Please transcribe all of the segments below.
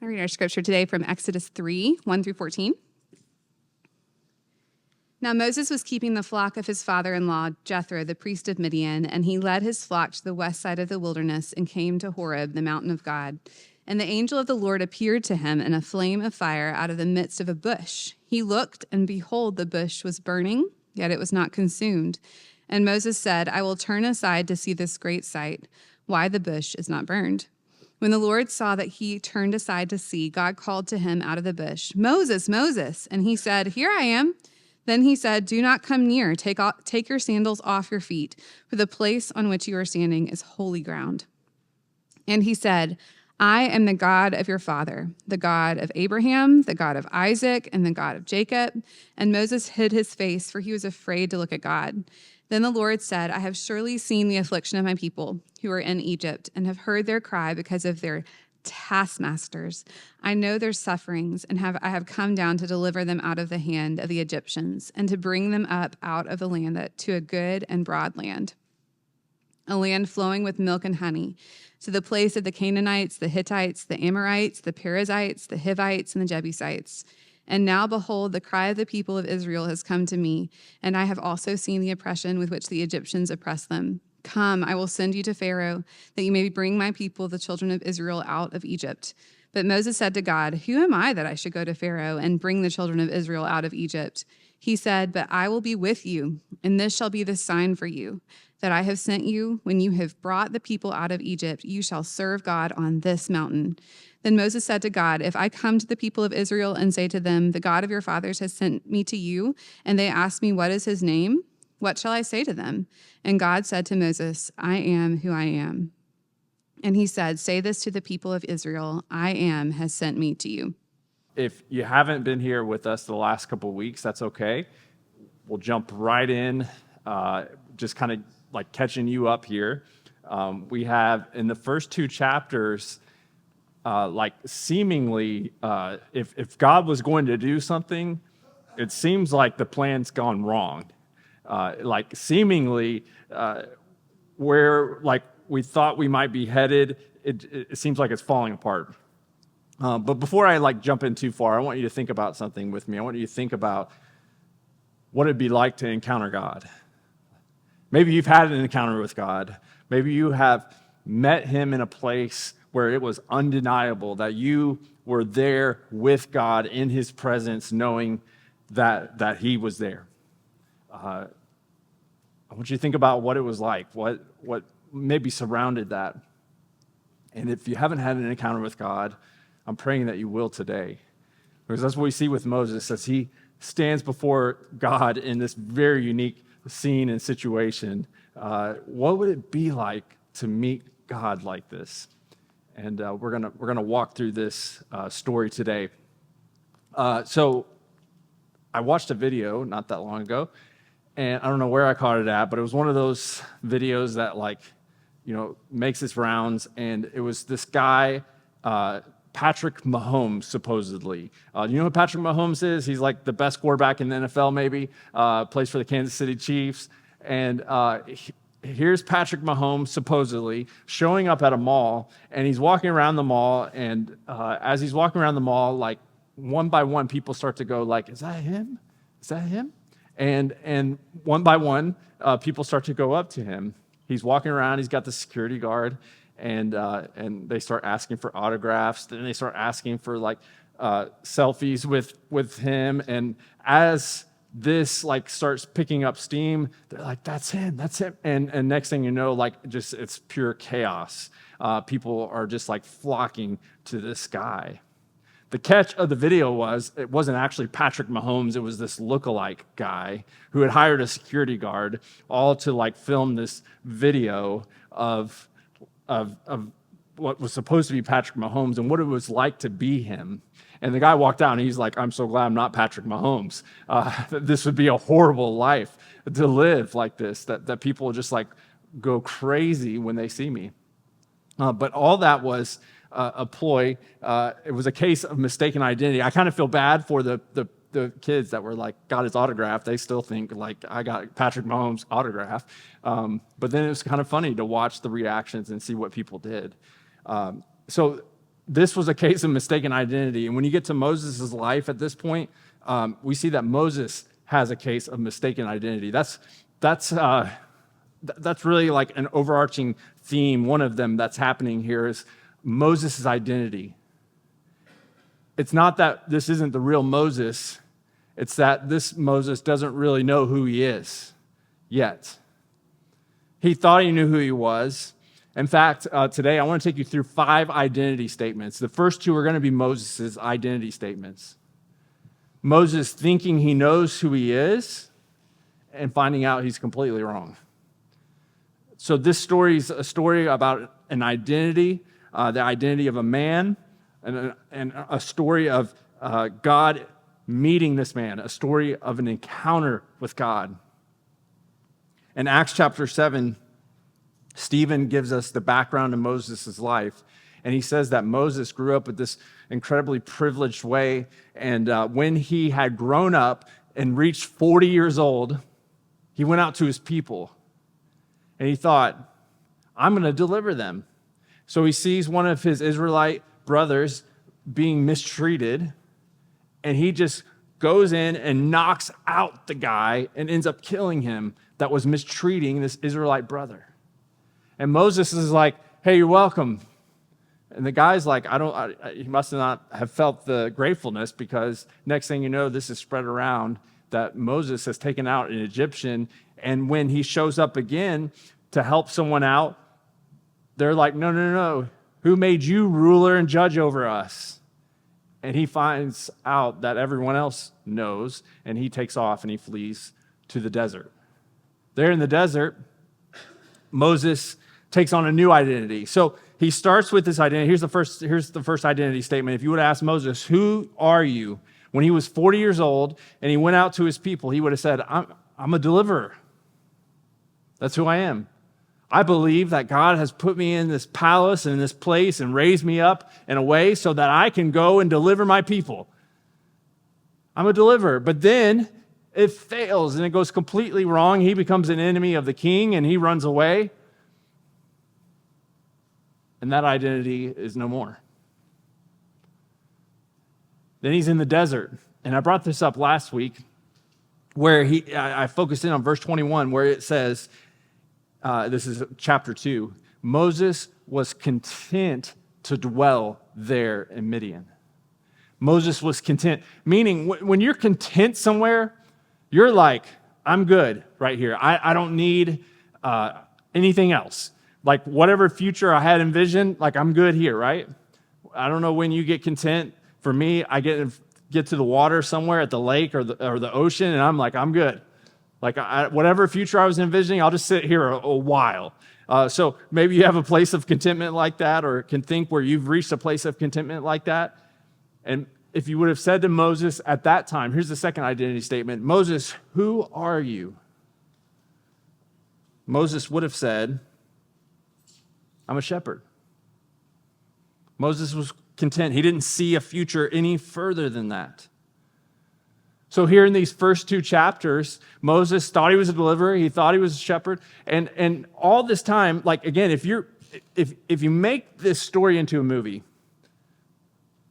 I read our scripture today from Exodus 3, 1 through 14. Now Moses was keeping the flock of his father-in-law, Jethro, the priest of Midian, and he led his flock to the west side of the wilderness and came to Horeb, the mountain of God. And the angel of the Lord appeared to him in a flame of fire out of the midst of a bush. He looked, and behold, the bush was burning, yet it was not consumed. And Moses said, I will turn aside to see this great sight, why the bush is not burned. When the Lord saw that he turned aside to see, God called to him out of the bush, Moses, Moses. And he said, Here I am. Then he said, Do not come near. Take your sandals off your feet, for the place on which you are standing is holy ground. And he said, I am the God of your father, the God of Abraham, the God of Isaac, and the God of Jacob. And Moses hid his face, for he was afraid to look at God. Then the Lord said, I have surely seen the affliction of my people who are in Egypt, and have heard their cry because of their taskmasters. I know their sufferings, and I have come down to deliver them out of the hand of the Egyptians, and to bring them up out of the land to a good and broad land, a land flowing with milk and honey, to the place of the Canaanites, the Hittites, the Amorites, the Perizzites, the Hivites, and the Jebusites. And now, behold, the cry of the people of Israel has come to me, and I have also seen the oppression with which the Egyptians oppress them. Come, I will send you to Pharaoh, that you may bring my people, the children of Israel, out of Egypt. But Moses said to God, Who am I that I should go to Pharaoh and bring the children of Israel out of Egypt? He said, But I will be with you, and this shall be the sign for you, that I have sent you. When you have brought the people out of Egypt, you shall serve God on this mountain. Then Moses said to God, If I come to the people of Israel and say to them, The God of your fathers has sent me to you, and they ask me, What is his name? What shall I say to them? And God said to Moses, I am who I am. And he said, Say this to the people of Israel, I am has sent me to you. If you haven't been here with us the last couple of weeks, that's okay. We'll jump right in, just kind of like catching you up here. We have in the first two chapters, like seemingly, if God was going to do something, it seems like the plan's gone wrong. Like seemingly, where like we thought we might be headed, it seems like it's falling apart. But before I like jump in too far, I want you to think about something with me. I want you to think about what it'd be like to encounter God. Maybe you've had an encounter with God. Maybe you have met him in a place where it was undeniable that you were there with God in his presence, knowing that he was there. I want you to think about what it was like, what maybe surrounded that. And if you haven't had an encounter with God, I'm praying that you will today. Because that's what we see with Moses as he stands before God in this very unique scene and situation. What would it be like to meet God like this? And we're gonna walk through this story today. So I watched a video not that long ago, and I don't know where I caught it at, but it was one of those videos that makes its rounds, and it was this guy, Patrick Mahomes, supposedly. You know who Patrick Mahomes is? He's like the best quarterback in the NFL, maybe. Plays for the Kansas City Chiefs. And here's Patrick Mahomes, supposedly, showing up at a mall, and he's walking around the mall, and as he's walking around the mall, like, one by one, people start to go like, is that him? Is that him? And one by one, people start to go up to him. He's walking around, he's got the security guard, and they start asking for autographs. Then they start asking for like selfies with him. And as this like starts picking up steam, they're like, that's him. And next thing you know, like just it's pure chaos. People are just like flocking to this guy. The catch of the video was it wasn't actually Patrick Mahomes. It was this lookalike guy who had hired a security guard all to like film this video of what was supposed to be Patrick Mahomes and what it was like to be him. And the guy walked out and he's like, I'm so glad I'm not Patrick Mahomes. This would be a horrible life to live like this, that people just like go crazy when they see me. But all that was a ploy. It was a case of mistaken identity. I kind of feel bad for the kids that were like, got his autograph. They still think like, I got Patrick Mahomes' autograph. But then it was kind of funny to watch the reactions and see what people did. So this was a case of mistaken identity. And when you get to Moses' life at this point, we see that Moses has a case of mistaken identity. That's really like an overarching theme. One of them that's happening here is Moses' identity. It's not that this isn't the real Moses. It's that this Moses doesn't really know who he is yet. He thought he knew who he was. In fact, today I want to take you through 5 identity statements. The first 2 are going to be Moses' identity statements. Moses thinking he knows who he is and finding out he's completely wrong. So this story is a story about an identity, the identity of a man, and a story of God meeting this man, a story of an encounter with God. In Acts chapter 7, Stephen gives us the background of Moses' life, and he says that Moses grew up with this incredibly privileged way, and when he had grown up and reached 40 years old, he went out to his people, and he thought, I'm going to deliver them. So he sees one of his Israelite brothers being mistreated, and he just goes in and knocks out the guy and ends up killing him that was mistreating this Israelite brother. And Moses is like, hey, you're welcome. And the guy's like, he must not have felt the gratefulness, because next thing you know, this is spread around that Moses has taken out an Egyptian. And when he shows up again to help someone out, they're like, no. Who made you ruler and judge over us? And he finds out that everyone else knows, and he takes off and he flees to the desert. There in the desert, Moses takes on a new identity. So he starts with this identity. Here's the first identity statement. If you would ask Moses, who are you? When he was 40 years old and he went out to his people, he would have said, I'm a deliverer. That's who I am. I believe that God has put me in this palace and in this place and raised me up in a way so that I can go and deliver my people. I'm a deliverer. But then it fails and it goes completely wrong. He becomes an enemy of the king and he runs away. And that identity is no more. Then he's in the desert. And I brought this up last week where I focused in on verse 21 where it says, this is chapter 2, Moses was content to dwell there in Midian. Moses was content, meaning when you're content somewhere, you're like, I'm good right here. I don't need anything else. Like whatever future I had envisioned, like I'm good here, right? I don't know when you get content. For me, I get to the water somewhere at the lake or the ocean, and I'm like, I'm good. Like whatever future I was envisioning, I'll just sit here a while. So maybe you have a place of contentment like that, or can think where you've reached a place of contentment like that. And if you would have said to Moses at that time, here's the second identity statement, Moses, who are you? Moses would have said, I'm a shepherd. Moses was content. He didn't see a future any further than that. So here in these first 2 chapters, Moses thought he was a deliverer. He thought he was a shepherd. And all this time, like again, if you make this story into a movie,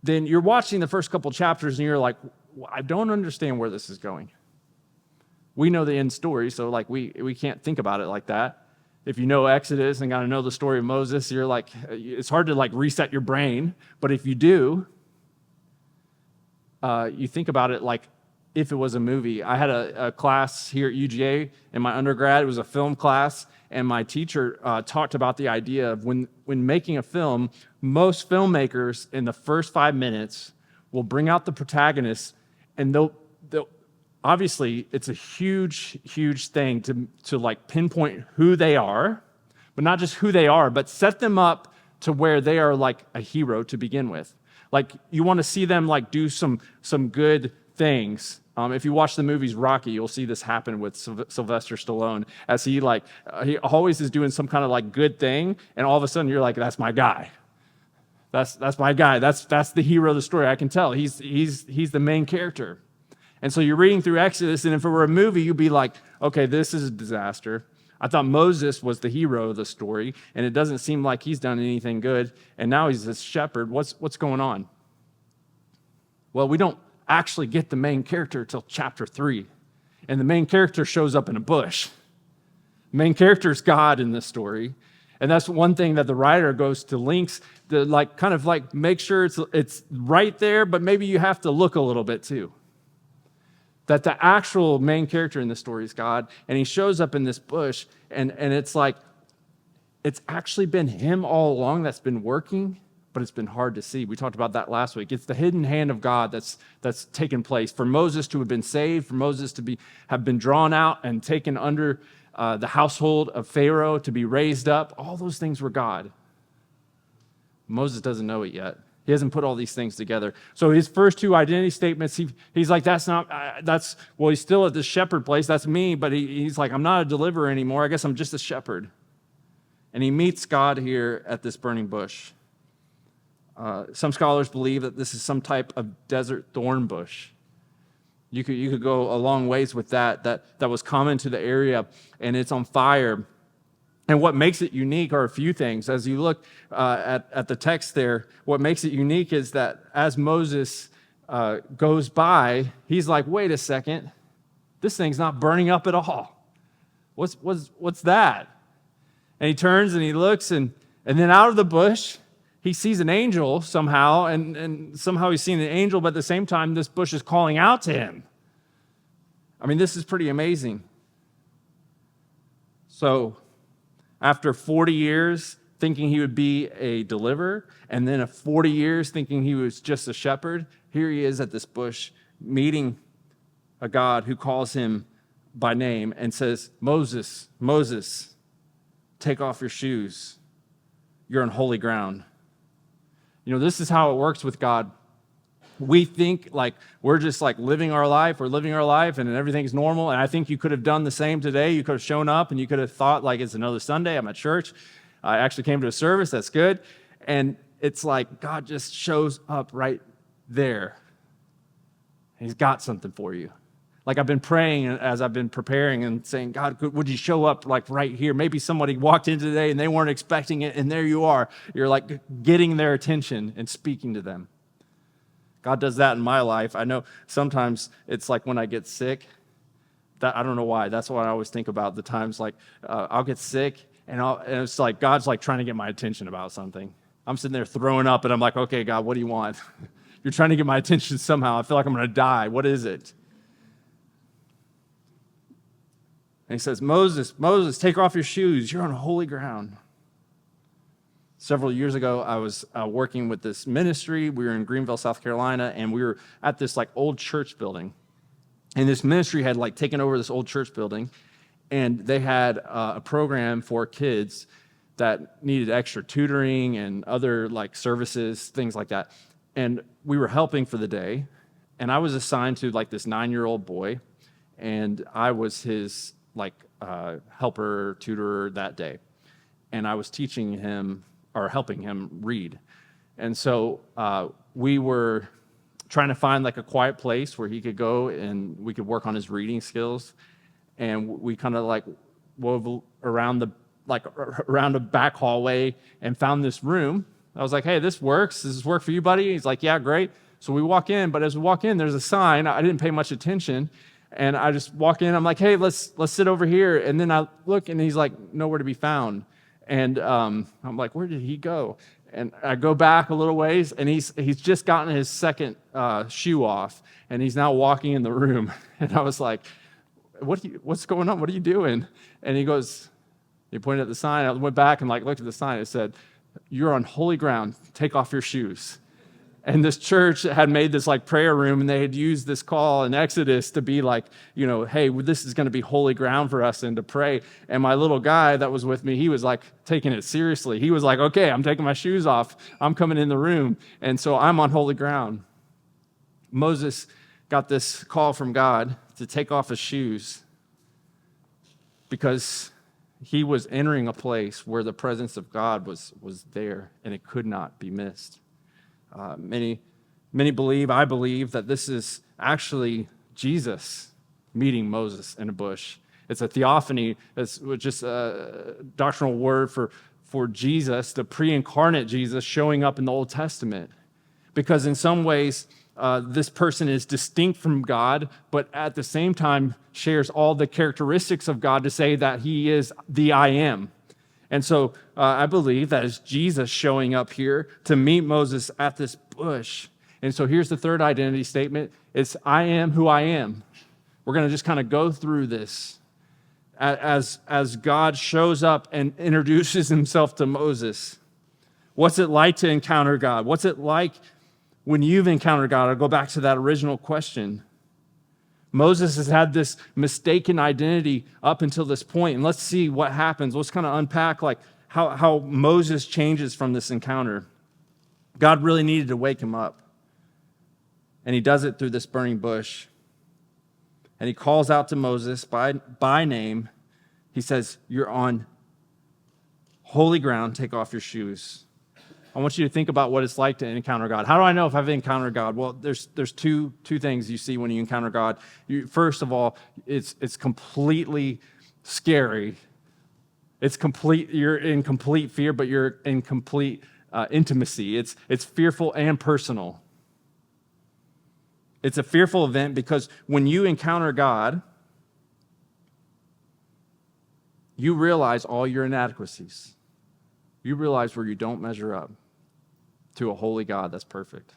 then you're watching the first couple chapters and you're like, I don't understand where this is going. We know the end story, so like we can't think about it like that. If you know Exodus and got to know the story of Moses, you're like, it's hard to like reset your brain. But if you do, you think about it like if it was a movie. I had a class here at UGA in my undergrad. It was a film class, and my teacher talked about the idea of when making a film, most filmmakers in the first 5 minutes will bring out the protagonist, and they'll obviously it's a huge, huge thing to like pinpoint who they are, but not just who they are, but set them up to where they are like a hero to begin with. Like you want to see them like do some good things. If you watch the movies Rocky, you'll see this happen with Sylvester Stallone, as he always is doing some kind of like good thing, and all of a sudden you're like, that's my guy. That's my guy. That's the hero of the story. I can tell he's the main character. And so you're reading through Exodus, and if it were a movie, you'd be like, okay, this is a disaster. I thought Moses was the hero of the story, and it doesn't seem like he's done anything good, and now he's this shepherd. What's going on? Well, we don't actually get the main character till chapter 3, and the main character shows up in a bush. The main character is God in this story, and that's one thing that the writer goes to links to kind of make sure it's right there, but maybe you have to look a little bit too. That the actual main character in the story is God, and he shows up in this bush, and it's like it's actually been him all along that's been working, but it's been hard to see. We talked about that last week. It's the hidden hand of God that's taken place. For Moses to have been saved, for Moses to have been drawn out and taken under the household of Pharaoh, to be raised up, all those things were God. Moses doesn't know it yet. He hasn't put all these things together. So his first two identity statements, he's like, he's still at the shepherd place. That's me. But he's like, I'm not a deliverer anymore. I guess I'm just a shepherd. And he meets God here at this burning bush. Some scholars believe that this is some type of desert thorn bush. You could go a long ways with that was common to the area, and it's on fire. And what makes it unique are a few things. As you look at the text there, what makes it unique is that as Moses goes by, he's like, wait a second, this thing's not burning up at all. What's that? And he turns and he looks, and then out of the bush, he sees an angel somehow, and somehow he's seeing an angel, but at the same time, this bush is calling out to him. I mean, this is pretty amazing. So, after 40 years thinking he would be a deliverer, and then 40 years thinking he was just a shepherd, here he is at this bush meeting a God who calls him by name and says, Moses, Moses, take off your shoes. You're on holy ground. This is how it works with God. We think like we're just like living our life, and everything's normal. And I think you could have done the same today. You could have shown up and you could have thought like it's another Sunday. I'm at church. I actually came to a service. That's good. And it's like God just shows up right there. He's got something for you. Like I've been praying as I've been preparing and saying, God, would you show up like right here? Maybe somebody walked in today and they weren't expecting it, and there you are. You're like getting their attention and speaking to them. God does that in my life. I know sometimes it's like when I get sick, that I don't know why. That's what I always think about, the times like I'll get sick and it's like God's like trying to get my attention about something. I'm sitting there throwing up and I'm like, okay, God, what do you want? You're trying to get my attention somehow. I feel like I'm going to die. What is it? And he says, Moses, Moses, take off your shoes. You're on holy ground. Several years ago, I was working with this ministry. We were in Greenville, South Carolina, and we were at this like old church building. And this ministry had like taken over this old church building, and they had a program for kids that needed extra tutoring and other like services, things like that. And we were helping for the day, and I was assigned to like this 9-year-old boy, and I was his like helper, tutor that day. And I was teaching him or helping him read. And so we were trying to find like a quiet place where he could go and we could work on his reading skills. And we kind of like wove around a back hallway and found this room. I was like, hey, this works. Does this work for you, buddy? He's like, yeah, great. So we walk in, but as we walk in, there's a sign. I didn't pay much attention. And I just walk in. I'm like, hey, let's sit over here. And then I look, and he's like, nowhere to be found. And I'm like, where did he go? And I go back a little ways, and he's just gotten his second shoe off, and he's now walking in the room. And I was like, what's going on? What are you doing? And he pointed at the sign. I went back and like looked at the sign. It said, you're on holy ground. Take off your shoes. And this church had made this like prayer room, and they had used this call in Exodus to be like, hey, this is going to be holy ground for us and to pray. And my little guy that was with me, he was like taking it seriously. He was like, okay, I'm taking my shoes off. I'm coming in the room. And so I'm on holy ground. Moses got this call from God to take off his shoes because he was entering a place where the presence of God was there, and it could not be missed. Many believe, I believe, that this is actually Jesus meeting Moses in a bush. It's a theophany. It's just a doctrinal word for Jesus, the pre-incarnate Jesus showing up in the Old Testament. Because in some ways, this person is distinct from God, but at the same time shares all the characteristics of God to say that he is the I am. And so I believe that is Jesus showing up here to meet Moses at this bush. And so here's the third identity statement. It's I am who I am. We're going to just kind of go through this as God shows up and introduces himself to Moses. What's it like to encounter God? What's it like when you've encountered God? I'll go back to that original question. Moses has had this mistaken identity up until this point, and let's see what happens. Let's kind of unpack like how Moses changes from this encounter. God really needed to wake him up, and he does it through this burning bush. And he calls out to Moses by name. He says, "You're on holy ground. Take off your shoes." I want you to think about what it's like to encounter God. How do I know if I've encountered God? Well, there's two things you see when you encounter God. First of all, it's completely scary. It's complete. You're in complete fear, but you're in complete intimacy. It's fearful and personal. It's a fearful event because when you encounter God, you realize all your inadequacies. You realize where you don't measure up to a holy God that's perfect.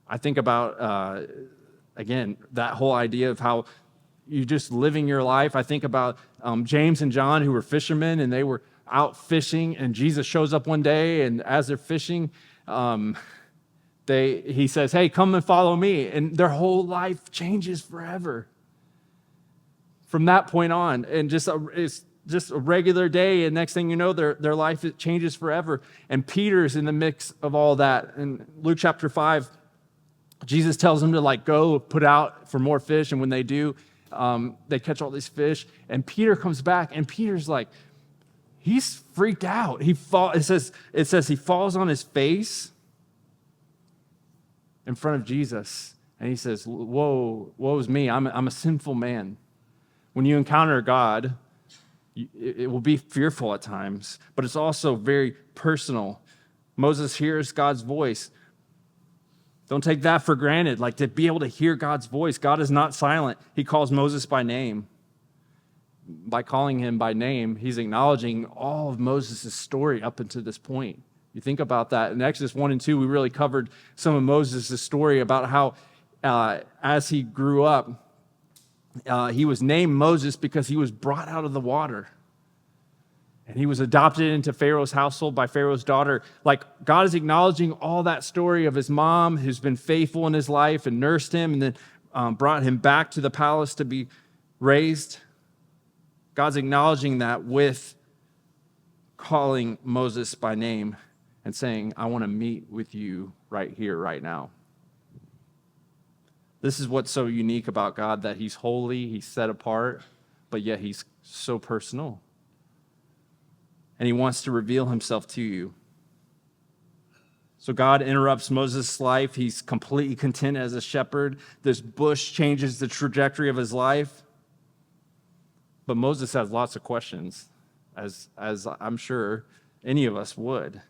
I think about, again, that whole idea of how you just living your life. I think about James and John, who were fishermen, and they were out fishing, and Jesus shows up one day, and as they're fishing, he says, "Hey, come and follow me," and their whole life changes forever from that point on. And it's just a regular day, and next thing you know, their life it changes forever. And Peter's in the mix of all that. In Luke chapter 5, Jesus tells them to go put out for more fish, and when they do, they catch all these fish. And Peter comes back, and Peter's he's freaked out. It says he falls on his face in front of Jesus, and he says, "Whoa, woe is me! I'm a sinful man." When you encounter God, it will be fearful at times, but it's also very personal. Moses hears God's voice. Don't take that for granted, to be able to hear God's voice. God is not silent. He calls Moses by name. By calling him by name, he's acknowledging all of Moses' story up until this point. You think about that. In Exodus 1 and 2, we really covered some of Moses' story about how as he grew up, he was named Moses because he was brought out of the water. And he was adopted into Pharaoh's household by Pharaoh's daughter. God is acknowledging all that story of his mom who's been faithful in his life and nursed him and then brought him back to the palace to be raised. God's acknowledging that with calling Moses by name and saying, "I want to meet with you right here, right now." This is what's so unique about God, that he's holy, he's set apart, but yet he's so personal. And he wants to reveal himself to you. So God interrupts Moses' life. He's completely content as a shepherd. This bush changes the trajectory of his life. But Moses has lots of questions, as I'm sure any of us would.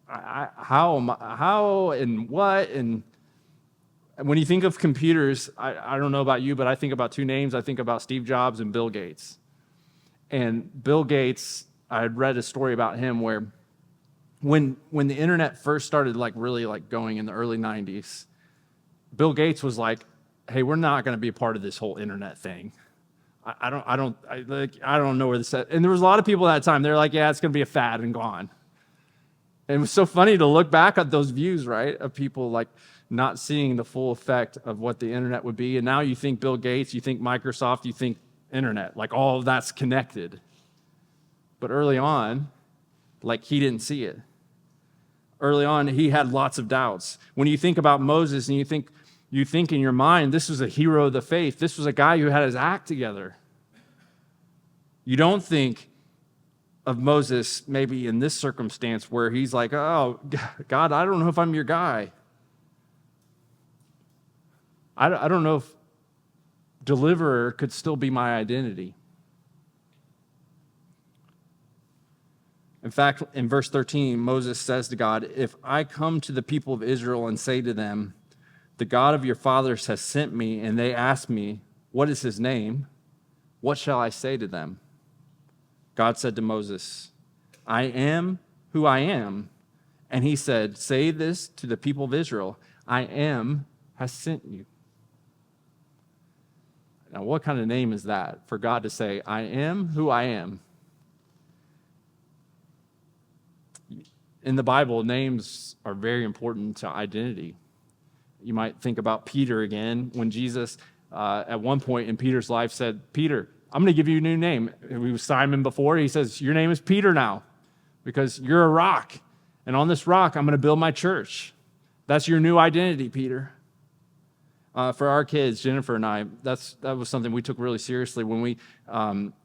How and what? And when you think of computers, I don't know about you, but I think about two names. I think about Steve Jobs and Bill Gates. And Bill Gates, I had read a story about him where when the internet first started really going in the early 90s, Bill Gates was like, "Hey, we're not going to be a part of this whole internet thing. I don't know where this is." And there was a lot of people at that time. They're like, "Yeah, it's going to be a fad and gone." And it was so funny to look back at those views, right, of people not seeing the full effect of what the internet would be. And now you think Bill Gates, you think Microsoft, you think internet, all of that's connected. But early on, he didn't see it. Early on, he had lots of doubts. When you think about Moses and you think in your mind, this was a hero of the faith. This was a guy who had his act together. You don't think of Moses maybe in this circumstance where he's like, "Oh, God, I don't know if I'm your guy. I don't know if deliverer could still be my identity. In fact, in verse 13, Moses says to God, if I come to the people of Israel and say to them, the God of your fathers has sent me, and they ask me, what is his name? What shall I say to them? God said to Moses, I am who I am. And he said, say this to the people of Israel, I am has sent you. Now, what kind of name is that for God to say, I am who I am? In the Bible, names are very important to identity. You might think about Peter again, when Jesus, at one point in Peter's life, said, Peter, I'm going to give you a new name. He was Simon before. He says, your name is Peter now, because you're a rock. And on this rock, I'm going to build my church. That's your new identity, Peter. For our kids, Jennifer and I, that was something we took really seriously. When we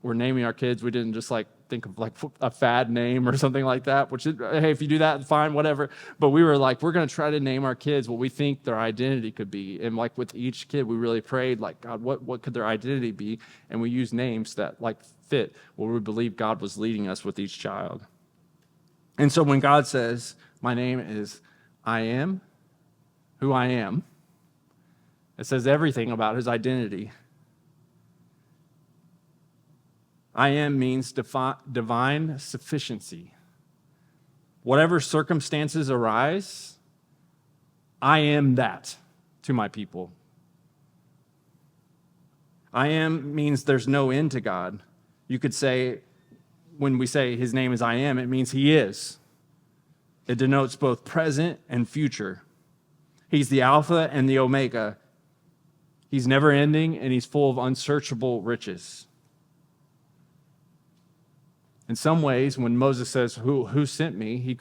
were naming our kids, we didn't just think of a fad name or something like that, which, hey, if you do that, fine, whatever. But we were like, we're going to try to name our kids what we think their identity could be. And with each kid, we really prayed, God, what could their identity be? And we used names that fit where we believe God was leading us with each child. And so when God says, my name is I am who I am, it says everything about his identity. I am means divine sufficiency. Whatever circumstances arise, I am that to my people. I am means there's no end to God. You could say, when we say his name is I am, it means he is. It denotes both present and future. He's the Alpha and the Omega. He's never ending, and he's full of unsearchable riches. In some ways, when Moses says, who sent me,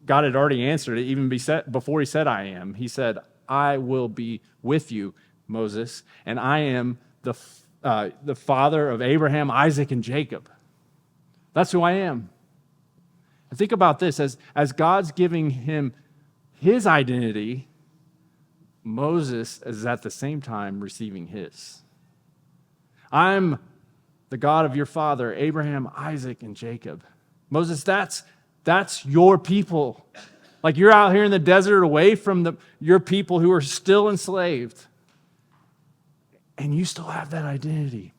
God had already answered it even before he said, I am. He said, I will be with you, Moses, and I am the father of Abraham, Isaac, and Jacob. That's who I am. And think about this, as God's giving him his identity, Moses is at the same time receiving his. I'm the God of your father, Abraham, Isaac, and Jacob. Moses, that's your people. You're out here in the desert away from your people who are still enslaved. And you still have that identity.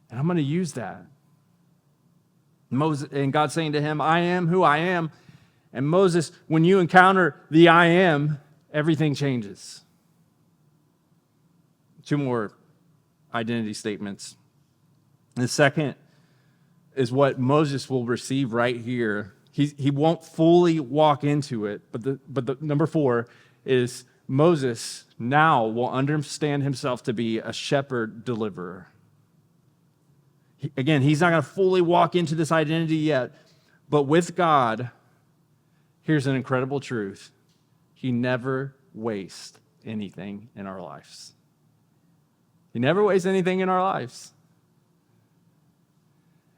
And I'm going to use that. Moses, and God saying to him, I am who I am. And Moses, when you encounter the I am, everything changes. Two more identity statements. The second is what Moses will receive right here. He won't fully walk into it, but the number 4 is Moses now will understand himself to be a shepherd deliverer. Again, he's not going to fully walk into this identity yet, but with God, here's an incredible truth. He never wastes anything in our lives. He never wastes anything in our lives.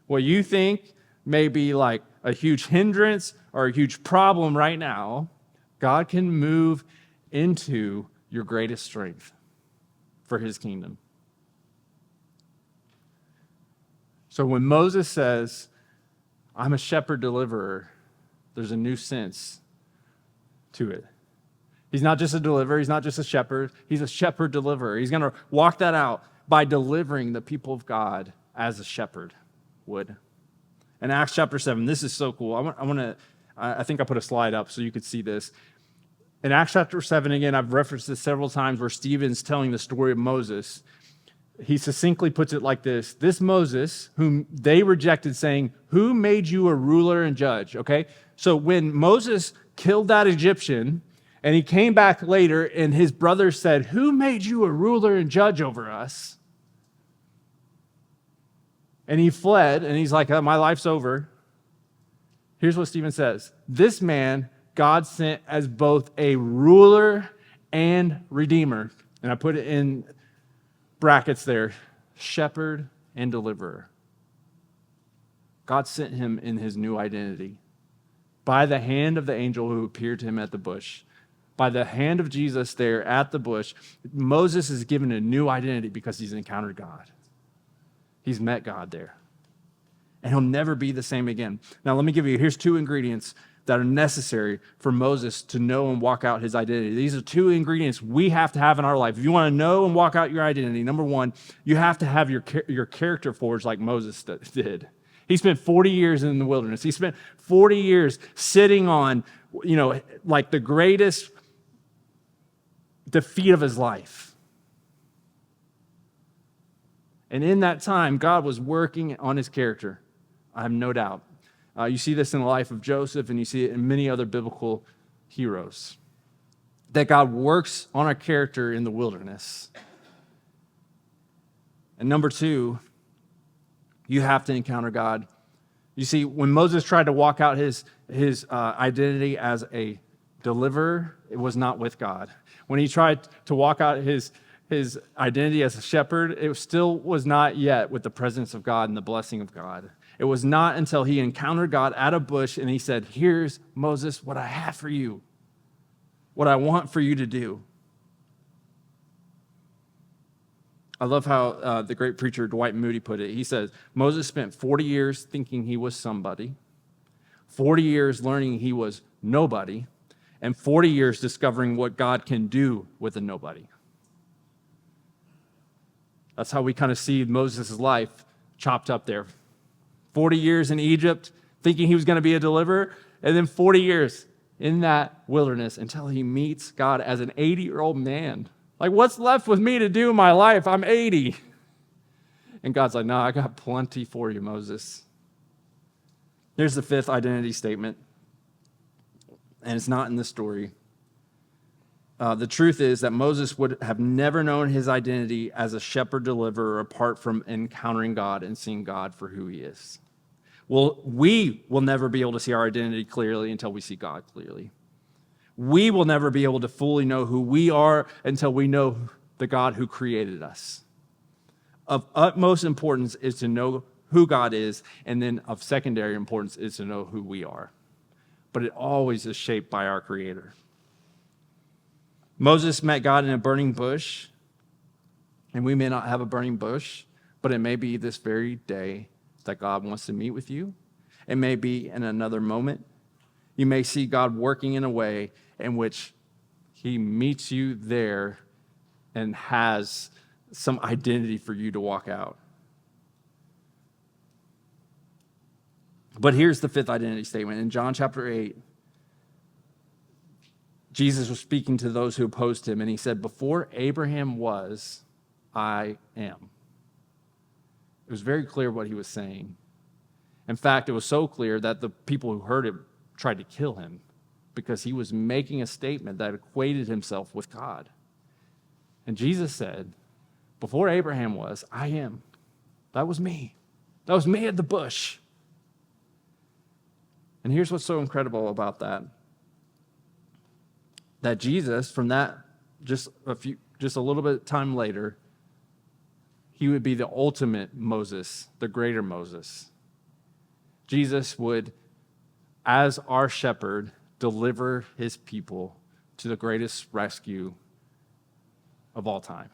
What you think may be a huge hindrance or a huge problem right now, God can move into your greatest strength for his kingdom. So when Moses says, I'm a shepherd deliverer, there's a new sense to it. He's not just a deliverer. He's not just a shepherd. He's a shepherd deliverer. He's going to walk that out by delivering the people of God as a shepherd would. In Acts chapter 7, this is so cool. I think I put a slide up so you could see this. In Acts chapter 7, again, I've referenced this several times where Stephen's telling the story of Moses. He succinctly puts it like this. This Moses, whom they rejected, saying, who made you a ruler and judge? Okay? So when Moses killed that Egyptian, and he came back later, and his brothers said, who made you a ruler and judge over us? And he fled, and he's like, my life's over. Here's what Stephen says. This man God sent as both a ruler and redeemer. And I put it in brackets there, shepherd and deliverer. God sent him in his new identity by the hand of the angel who appeared to him at the bush. by the hand of Jesus there at the bush, Moses is given a new identity because he's encountered God. He's met God there. And he'll never be the same again. Now, let me give you, here's 2 ingredients that are necessary for Moses to know and walk out his identity. These are 2 ingredients we have to have in our life. If you want to know and walk out your identity, number 1, you have to have your character forged like Moses did. He spent 40 years in the wilderness. He spent 40 years sitting on, like the greatest defeat of his life. And in that time, God was working on his character. I have no doubt. You see this in the life of Joseph, and you see it in many other biblical heroes. That God works on our character in the wilderness. And number 2, you have to encounter God. You see, when Moses tried to walk out his identity as a deliverer, it was not with God. When he tried to walk out his identity as a shepherd, it still was not yet with the presence of God and the blessing of God. It was not until he encountered God at a bush and he said, "Here's, Moses, what I have for you, what I want for you to do." I love how the great preacher Dwight Moody put it. He says, Moses spent 40 years thinking he was somebody, 40 years learning he was nobody, and 40 years discovering what God can do with a nobody. That's how we kind of see Moses' life chopped up there. 40 years in Egypt, thinking he was going to be a deliverer, and then 40 years in that wilderness until he meets God as an 80-year-old man. Like, what's left with me to do in my life? I'm 80. And God's like, no, I got plenty for you, Moses. Here's the 5th identity statement, and it's not in the story. The truth is that Moses would have never known his identity as a shepherd deliverer apart from encountering God and seeing God for who he is. Well, we will never be able to see our identity clearly until we see God clearly. We will never be able to fully know who we are until we know the God who created us. Of utmost importance is to know who God is, and then of secondary importance is to know who we are. But it always is shaped by our Creator. Moses met God in a burning bush, and we may not have a burning bush, but it may be this very day that God wants to meet with you. It may be in another moment. You may see God working in a way in which he meets you there and has some identity for you to walk out. But here's the 5th identity statement. In John chapter 8, Jesus was speaking to those who opposed him, and he said, "Before Abraham was, I am." It was very clear what he was saying. In fact, it was so clear that the people who heard it tried to kill him because he was making a statement that equated himself with God. And Jesus said, "Before Abraham was, I am." That was me. That was me at the bush. And here's what's so incredible about that. That Jesus, from that just a little bit of time later, he would be the ultimate Moses, the greater Moses. Jesus would, as our shepherd, deliver his people to the greatest rescue of all time.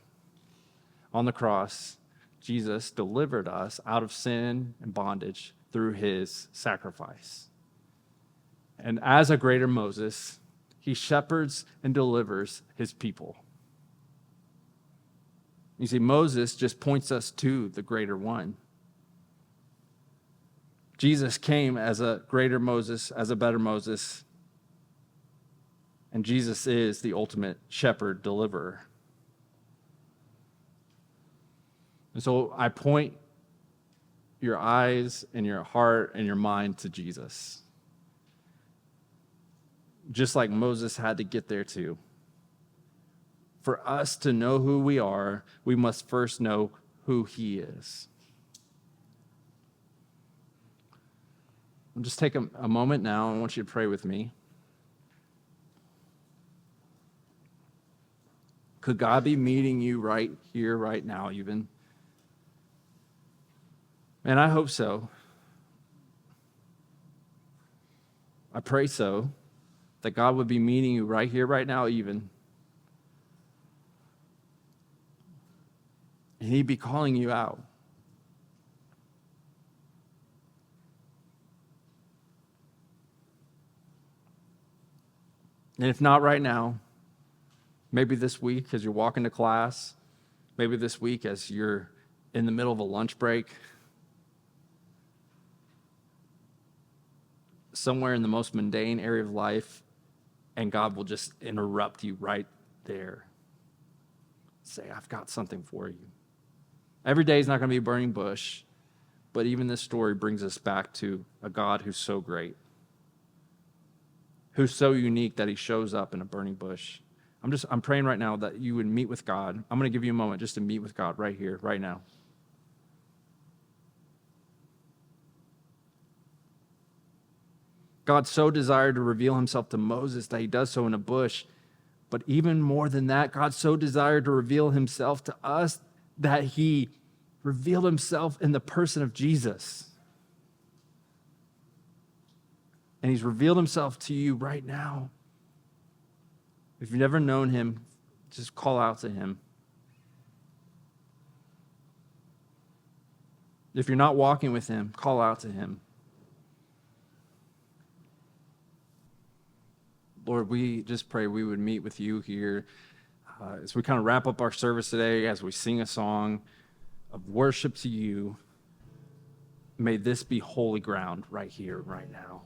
On the cross, Jesus delivered us out of sin and bondage through his sacrifice. And as a greater Moses, he shepherds and delivers his people. You see, Moses just points us to the greater one. Jesus came as a greater Moses, as a better Moses, and Jesus is the ultimate shepherd deliverer. And so I point your eyes and your heart and your mind to Jesus. Just like Moses had to get there too. For us to know who we are, we must first know who he is. I'll just take a moment now. I want you to pray with me. Could God be meeting you right here, right now, even? And I hope so. I pray so. that God would be meeting you right here, right now, even. And he'd be calling you out. And if not right now, maybe this week as you're walking to class, maybe this week as you're in the middle of a lunch break, somewhere in the most mundane area of life, and God will just interrupt you right there. Say, I've got something for you. Every day is not going to be a burning bush, but even this story brings us back to a God who's so great, who's so unique that he shows up in a burning bush. I'm praying right now that you would meet with God. I'm going to give you a moment just to meet with God right here, right now. God so desired to reveal himself to Moses that he does so in a bush. But even more than that, God so desired to reveal himself to us that he revealed himself in the person of Jesus. And he's revealed himself to you right now. If you've never known him, just call out to him. If you're not walking with him, call out to him. Lord, we just pray we would meet with you here as we kind of wrap up our service today, as we sing a song of worship to you. May this be holy ground right here, right now.